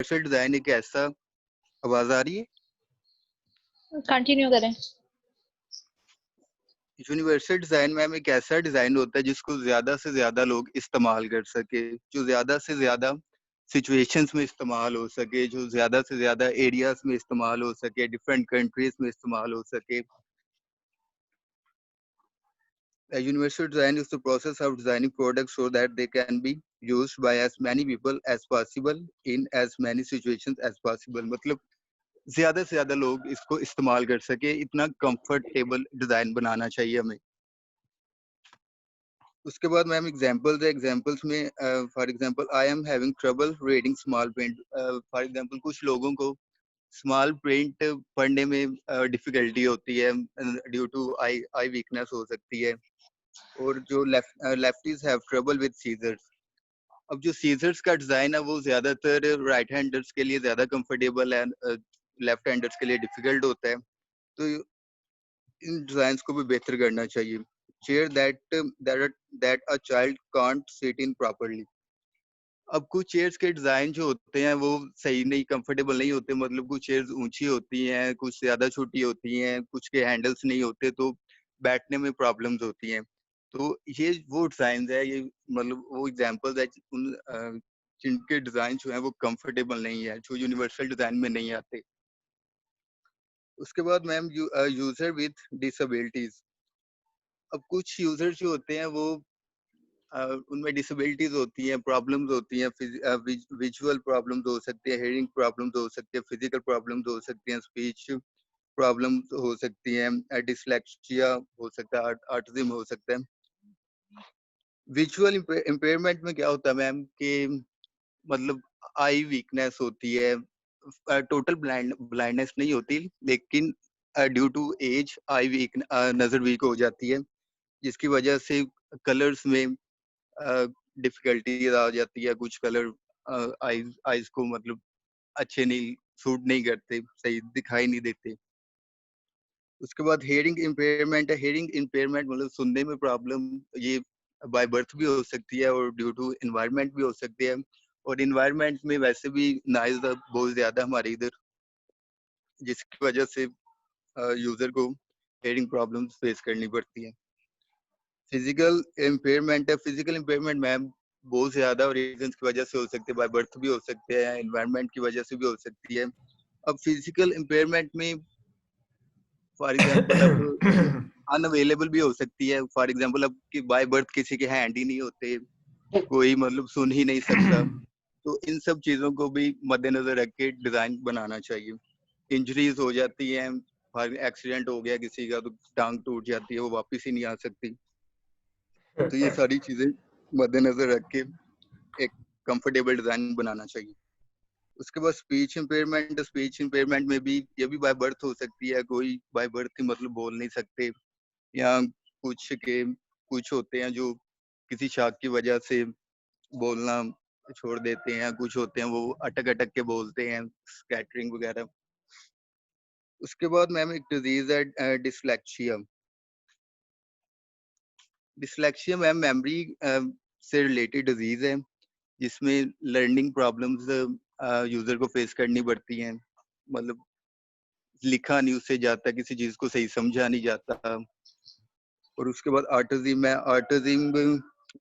Universal design एक ऐसा, आवाज आ रही है? कंटिन्यू करें। यूनिवर्सल डिजाइन मैम एक ऐसा डिजाइन होता है जिसको ज्यादा से ज्यादा लोग इस्तेमाल कर सके, जो ज्यादा से ज्यादा सिचुएशंस में इस्तेमाल हो सके, जो ज्यादा से ज्यादा एरियाज में इस्तेमाल हो सके, डिफरेंट कंट्रीज में इस्तेमाल हो सके। A universal design is the process of designing products so that they can be used by as many people as possible in as many situations as possible। मतलब ज्यादा से ज्यादा लोग इसको इस्तेमाल कर सके, इतना कंफर्टेबल डिजाइन बनाना चाहिए हमें। उसके बाद मैम एग्जांपल्स है, एग्जांपल्स में for example I am having trouble reading small print. For example कुछ लोगों को स्मॉल प्रिंट पढ़ने में डिफिकल्टी होती है, due to eye eye weakness हो सकती है। और जो lefties have trouble with scissors. अब जो सीजर्स का डिजाइन है वो ज्यादातर राइट हैंडर्स के लिए ज्यादा कंफर्टेबल है, लेफ्ट हैंडर्स के लिए डिफिकल्ट होता है, तो इन डिजाइन्स को भी बेहतर करना चाहिए। Chair that a child can't sit in properly. अब कुछ चेयर्स के डिजाइन जो होते हैं वो सही नहीं, कंफर्टेबल नहीं होते, मतलब कुछ चेयर्स ऊंची होती हैं, कुछ ज्यादा छोटी होती हैं, कुछ के हैंडल्स नहीं होते, तो बैठने में प्रॉब्लम्स होती हैं। तो ये वो डिजाइन है, ये मतलब वो एग्जांपल्स है उन जिनके डिजाइन जो है वो कंफर्टेबल नहीं है, जो यूनिवर्सल डिजाइन में नहीं आते। उसके बाद मैम यूजर विद डिसेबिलिटीज। अब कुछ यूजर जो होते हैं वो उनमें डिसेबिलिटीज होती हैं, प्रॉब्लम्स होती हैं, विजुअल प्रॉब्लम्स हो सकती है, हेयरिंग प्रॉब्लम्स हो सकती है, फिजिकल प्रॉब्लम्स हो सकती हैं, स्पीच प्रॉब्लम्स हो सकती हैं, डिसलेक्सिया हो सकता है, ऑटिज्म हो सकता है। विजुअल इम्पेयरमेंट में क्या होता है मैम कि मतलब आई वीकनेस होती है, टोटल ब्लाइंडनेस नहीं होती, लेकिन due to age eye weak नजर वीक हो जाती है, जिसकी वजह से कलर्स में डिफिकल्टीज आ जाती है। कुछ कलर आईज को मतलब अच्छे नहीं, सूट नहीं करते, सही दिखाई नहीं देते। उसके बाद हेयरिंग इम्पेयरमेंट है। हेयरिंग इम्पेयरमेंट मतलब सुनने में प्रॉब्लम, ये बाय बर्थ भी हो सकती है और ड्यू टू एनवायरनमेंट भी हो सकती है। और एनवायरनमेंट में वैसे भी नॉइज बहुत ज्यादा हमारे इधर, जिसकी वजह से यूजर को हेयरिंग प्रॉब्लम्स फेस करनी पड़ती है। फिजिकल इम्पेयरमेंट है। फिजिकल इम्पेयरमेंट मैम बहुत ज्यादा रीजन की वजह से हो सकती है, बाय बर्थ भी हो सकते हैं, एनवायरनमेंट की वजह से भी हो सकती है। अब फिजिकल इम्पेयरमेंट में फॉर एग्जांपल अब अनअवेलेबल भी हो सकती है। फॉर एग्जांपल अब कि बाय बर्थ किसी के हैंड ही नहीं होते, कोई मतलब सुन ही नहीं सकता, तो इन सब चीजों को भी मद्देनजर रख के डिजाइन बनाना चाहिए। इंजरीज हो जाती हैं, फॉर एक्सीडेंट हो गया किसी का तो टांग टूट जाती है, वो वापस ही नहीं आ सकती। तो ये सारी चीजें मद्देनजर रख के एक कंफर्टेबल डिजाइन बनाना चाहिए। उसके बाद स्पीच इम्पेयरमेंट। स्पीच इम्पेयरमेंट में भी ये भी बाय बर्थ हो सकती है, कोई बाय बर्थ ही मतलब बोल नहीं सकते, या कुछ होते हैं जो किसी शाख की वजह से बोलना छोड़ देते हैं, कुछ होते हैं वो अटक अटक के बोलते हैं, स्कैटरिंग वगैरह। उसके बाद मैम एक डिजीज है डिसलेक्सिया। डिसलेक्सिया मैम मेमोरी से रिलेटेड डिजीज है, जिसमें लर्निंग प्रॉब्लम्स यूजर को फेस करनी पड़ती हैं, मतलब लिखा नहीं उससे जाता, किसी चीज को सही समझा नहीं जाता। और उसके बाद ऑटिज्म है।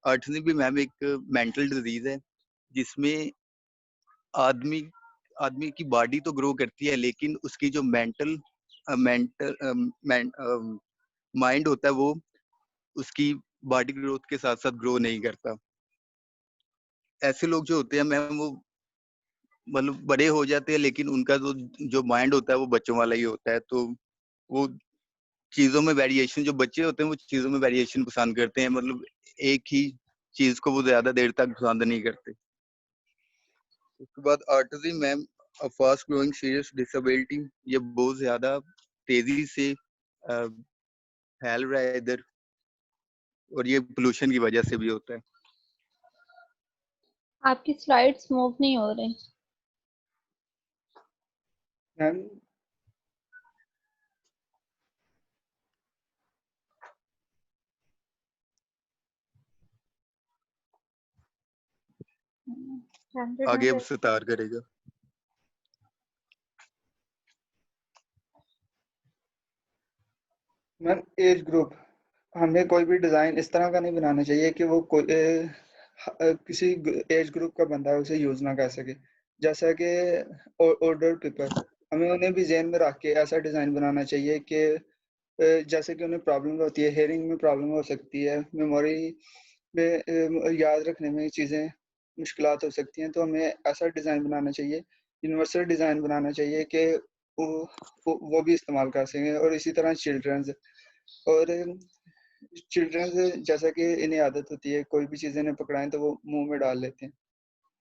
ऑटिज्म भी मैम एक मेंटल डिजीज है, जिसमें आदमी आदमी की बॉडी तो ग्रो करती है, लेकिन उसकी जो माइंड होता है वो उसकी बॉडी ग्रोथ के साथ साथ ग्रो नहीं करता। ऐसे लोग जो होते हैं मैम वो मतलब बड़े हो जाते हैं, लेकिन उनका जो जो माइंड होता है वो बच्चों वाला ही होता है, तो वो चीजों में वेरिएशन, जो बच्चे होते हैं वो चीजों में वेरिएशन पसंद करते हैं, मतलब एक ही चीज को वो ज्यादा देर तक पसंद नहीं करते। उसके बाद autism ma'am fast growing serious disability, ये बहुत ज्यादा तेजी से फैल रहा है इधर, और ये पोल्यूशन की वजह से भी होता है। आपकी स्लाइड्स मूव नहीं हो रही। मैम आगे अब सितार करेगा। मैम एज ग्रुप, हमें कोई भी डिज़ाइन इस तरह का नहीं बनाना चाहिए कि वो कोई किसी एज ग्रुप का बंदा है उसे यूज़ ना कर सके। जैसा कि ओल्डर पीपल, हमें उन्हें भी ज़हन में रख के ऐसा डिज़ाइन बनाना चाहिए कि जैसे कि उन्हें प्रॉब्लम होती है, हेयरिंग में प्रॉब्लम हो सकती है, मेमोरी में याद रखने में चीज़ें मुश्किलात हो सकती हैं, तो हमें ऐसा डिज़ाइन बनाना चाहिए, यूनिवर्सल डिज़ाइन बनाना चाहिए कि वो वो भी इस्तेमाल कर सकें। और इसी तरह चिल्ड्रंस, और चिल्ड्रंस जैसा कि इन्हें आदत होती है कोई भी चीज़ इन्हें पकड़ाएँ तो वो मुँह में डाल लेते हैं।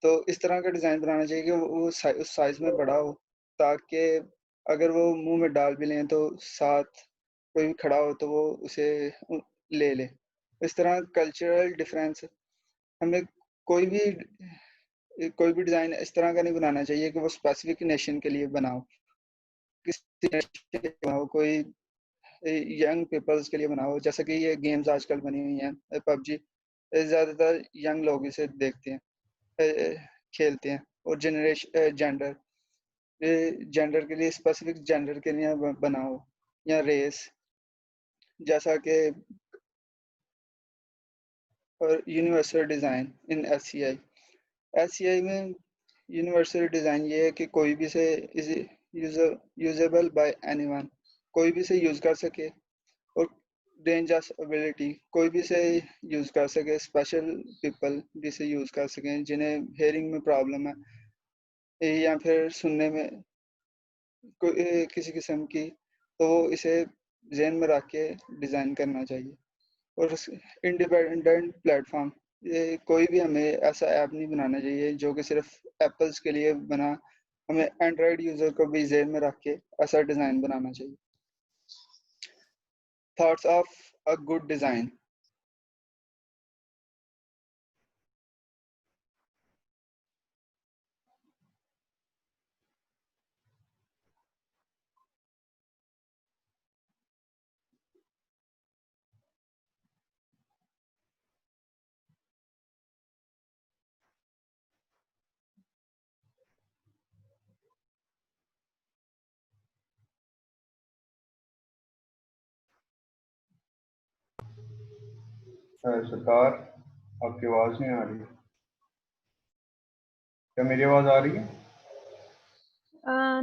तो इस तरह का डिज़ाइन बनाना चाहिए कि वो उस साइज़ में बड़ा हो, ताकि अगर वो मुँह में डाल भी लें तो साथ कोई भी खड़ा हो तो वो उसे ले ले। इस तरह कल्चरल डिफरेंस, हमें कोई भी कोई भी डिज़ाइन इस तरह का नहीं बनाना चाहिए कि वो स्पेसिफिक नेशन के लिए बना हो। किसी नेशन के लिए बना हो, कोई यंग पीपल्स के लिए बना हो, जैसा कि ये गेम्स आजकल बनी हुई हैं पबजी, ज़्यादातर यंग लोग इसे देखते हैं, खेलते हैं। और जेंडर के लिए स्पेसिफिक जेंडर के लिए बना हो, या रेस, जैसा कि। और यूनिवर्सल डिज़ाइन इन एससीआई में यूनिवर्सल डिज़ाइन ये है कि कोई भी से इज यूजेबल बाय एनीवन, कोई भी से यूज़ कर सके। और रेंज ऑफ एबिलिटी, कोई भी से यूज़ कर सके, स्पेशल पीपल भी से यूज़ कर सकें जिन्हें हेयरिंग में प्रॉब्लम है या फिर सुनने में किसी किस्म की, तो वो इसे ज़हन में रख के डिज़ाइन करना चाहिए। और इंडिपेंडेंट प्लेटफॉर्म, ये कोई भी हमें ऐसा ऐप नहीं बनाना चाहिए जो कि सिर्फ एप्पल्स के लिए बना, हमें एंड्रॉयड यूज़र को भी ज़हन में रख के ऐसा डिज़ाइन बनाना चाहिए। Thoughts of a good design. सरकार, आपकी आवाज़ नहीं आ रही। क्या मेरी आवाज़ आ रही है?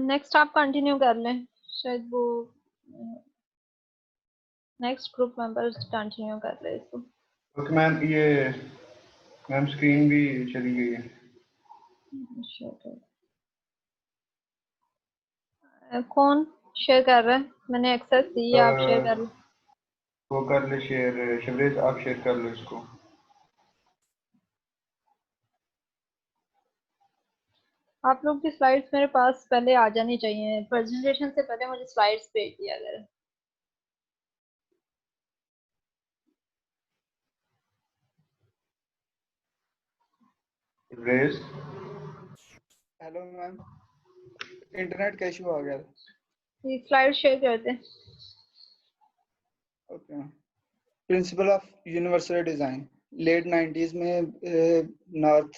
नेक्स्ट आप कंटिन्यू कर लें, शायद वो नेक्स्ट ग्रुप मेंबर्स कंटिन्यू कर रहे हैं इसको। ओके मैम, ये मैम स्क्रीन भी चली गई है। कौन शेयर कर रहा है? मैंने एक्सेस दी है, आप शेयर कर लो। वो कर ले शेयर, शिवरेश आप शेयर कर लो इसको। आप लोग की स्लाइड्स मेरे पास पहले आ जानी चाहिए, प्रेजेंटेशन से पहले मुझे स्लाइड्स भेज दिया करें। शिवरेश, हेलो मैम, इंटरनेट का इशू आ गया। ये स्लाइड शेयर करते हैं। Okay ma'am. Principle of universal design, late 90s में नॉर्थ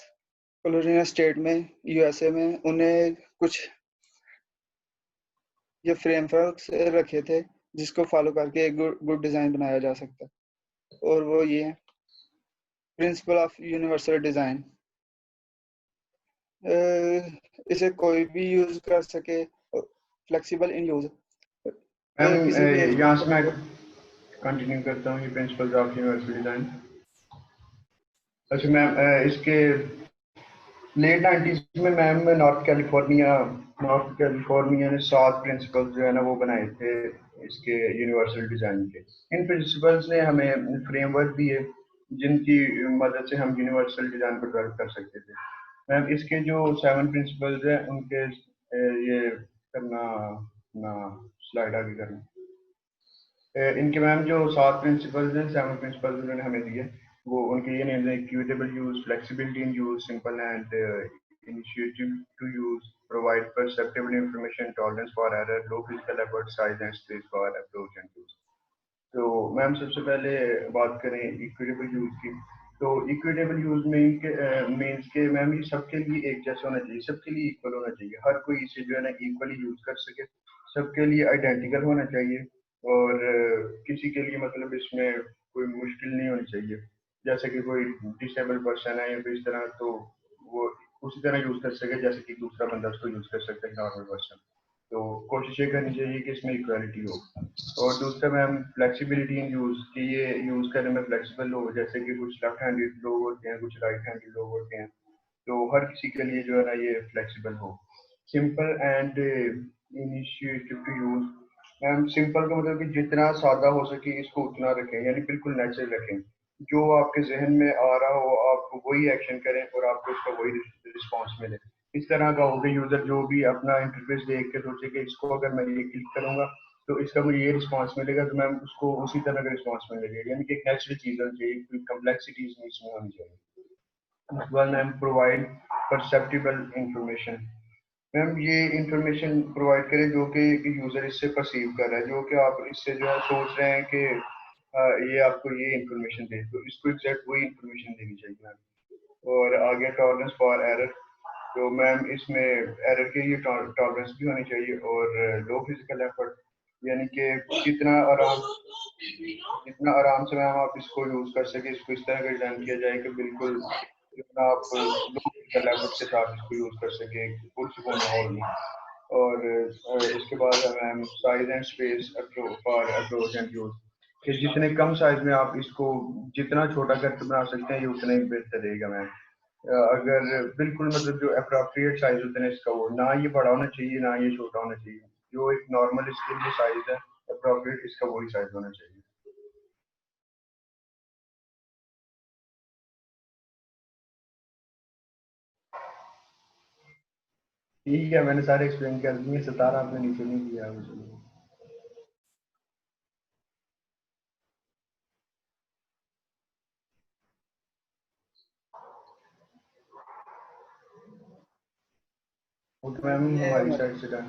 कैरोलिना स्टेट में यूएसए में उन्हें कुछ ये फ्रेमवर्क्स रखे थे जिसको फॉलो करके एक गुड डिज़ाइन बनाया जा सकता है। और वो ये है प्रिंसिपल ऑफ यूनिवर्सल डिज़ाइन। इसे कोई भी यूज़ कर सके, फ्लेक्सिबल इन यूज़, मैम किसी भी एज यहाँ ग्रुप से का मैं हो। कंटिन्यू करता हूँ। ये प्रिंसिपल्स ऑफ यूनिवर्सल डिज़ाइन। अच्छा मैम, इसके लेट 90s में मैम नॉर्थ कैलिफोर्निया ने 7 प्रिंसिपल्स जो है ना वो बनाए थे इसके यूनिवर्सल डिज़ाइन के। इन प्रिंसिपल्स ने हमें फ्रेमवर्क दिए जिनकी मदद से हम यूनिवर्सल डिज़ाइन को डेवलप कर सकते थे। मैम इसके जो 7 प्रिंसिपल्स हैं उनके ये करना ना, स्लाइड आगे करना। इनके मैम जो 7 प्रिंसिपल्स हैं, 7 प्रिंसिपल्स उन्होंने हमें दिए, वो उनके ये नेम्स हैं: equitable use, flexibility in use, simple and initiative to use, provide perceptible information, tolerance for error, low physical effort, size and space for approach and use। तो मैम सबसे पहले बात करें इक्विटेबल यूज की। तो इक्विटेबल यूज में means के ma'am ये सबके लिए एक जैसा होना चाहिए, सबके लिए इक्वल होना चाहिए, हर कोई इसे जो है ना इक्वली यूज कर सके, सबके लिए आइडेंटिकल होना चाहिए। और किसी के लिए मतलब इसमें कोई मुश्किल नहीं होनी चाहिए, जैसे कि कोई डिसेबल पर्सन है या फिर इस तरह, तो वो उसी तरह यूज कर सके जैसे कि दूसरा बंदा उसको यूज कर सकता है, नॉर्मल पर्सन। तो कोशिश ये करनी चाहिए कि इसमें इक्वालिटी हो। और दूसरा मैम फ्लेक्सिबिलिटी इन यूज, कि ये यूज करने में फ्लेक्सिबल हो, जैसे कि कुछ लेफ्ट हैंडेड लोग होते हैं, कुछ राइट हैंडेड लोग होते हैं, तो हर किसी के लिए जो है ना ये फ्लेक्सिबल हो। Simple and initiative to use, ma'am simple का मतलब कि जितना सादा हो सके इसको उतना रखें, यानी बिल्कुल नेचुरल रखें। जो आपके जहन में आ रहा हो आप वही एक्शन करें और आपको उसका वही रिस्पॉन्स मिले। इस तरह का हो कि यूजर जो भी अपना इंटरफेस देख के सोचे कि इसको अगर मैं ये क्लिक करूंगा तो इसका मुझे ये रिस्पॉन्स मिलेगा, तो मैम उसको उसी तरह का रिस्पॉन्स मिलेगा, यानी कि एक नेचुरल चीज होनी चाहिए, कोई कम्प्लेक्सिटीज नहीं इसमें होनी चाहिए। well ma'am provide perceptible information, ma'am ये इंफॉर्मेशन प्रोवाइड करें जो कि यूजर इससे परसीव कर रहा है, जो कि आप इससे जो है सोच रहे हैं कि ये आपको ये इंफॉर्मेशन दे, तो इसको एग्जैक्ट वही इंफॉर्मेशन देनी चाहिए मैम। और आगे टॉलरेंस फॉर एरर, तो मैम इसमें एरर के लिए टॉलरेंस भी होनी चाहिए, और लो फिजिकल एफर्ट, यानी कि जितना आराम से मैम आप इसको यूज कर सके, इसको इस तरह का डिजाइन किया जाए कि बिल्कुल जितना आप लो फिजिकल एफर्ट के साथ इसको यूज कर सके पुरसकून माहौल में। और इसके बाद है ma'am size and space for approach and use, कि जितने कम साइज में आप इसको जितना छोटा करके बना सकते हैं ये उतना ही बेहतर रहेगा मैम। अगर बिल्कुल मतलब जो अप्रोप्रिएट साइज होता है इसका, वो ना ये बड़ा होना चाहिए ना ये छोटा होना चाहिए, जो एक नॉर्मल इसके लिए साइज है अप्रोप्रिएट इसका वही साइज होना चाहिए। ठीक है, मैंने सारे एक्सप्लेन कर दिए, 17 आपने नीचे नहीं दिया मुझे। ओके मैम, ये हमारी हमारे साइड से डन।